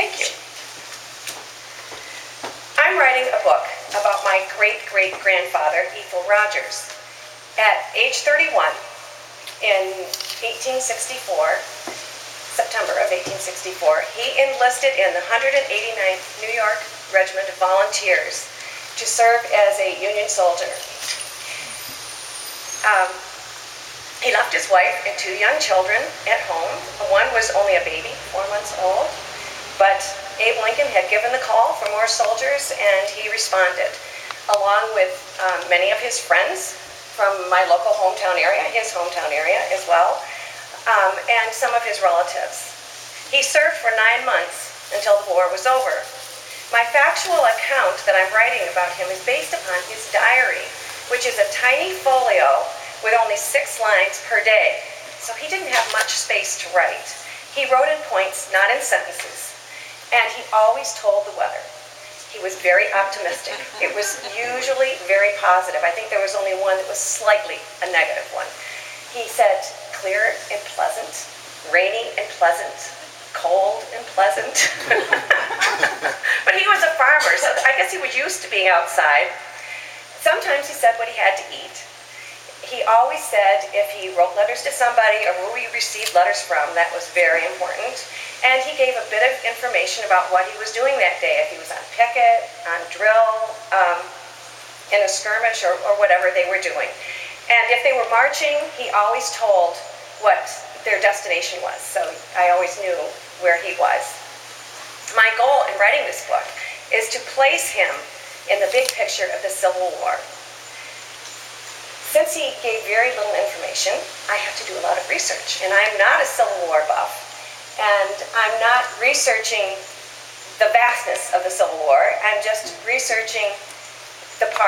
Thank you. I'm writing a book about my great-great-grandfather, Ethel Rogers. At age 31, in 1864, September of 1864, he enlisted in the 189th New York Regiment of Volunteers to serve as a Union soldier. He left his wife and 2 young children at home. One was only a baby, 4 months old, but Abe Lincoln had given the call for more soldiers, and he responded, along with many of his friends from my local hometown area, his hometown area as well, and some of his relatives. He served for 9 months until the war was over. My factual account that I'm writing about him is based upon his diary, which is a tiny folio with only 6 lines per day. So he didn't have much space to write. He wrote in points, not in sentences, and he always told the weather. He was very optimistic. It was usually very positive. I think there was only one that was slightly a negative one. He said, clear and pleasant, rainy and pleasant, cold and pleasant. But he was a farmer, so I guess he was used to being outside. Sometimes he said what he had to eat. He always said if he wrote letters to somebody or who he received letters from, that was very important. And he gave a bit of information about what he was doing that day, if he was on picket, on drill, in a skirmish, or whatever they were doing. And if they were marching, he always told what their destination was, so I always knew where he was. My goal in writing this book is to place him in the big picture of the Civil War. Since he gave very little information, I have to do a lot of research, and I'm not a Civil War buff, and I'm not researching the vastness of the Civil War. I'm just researching the part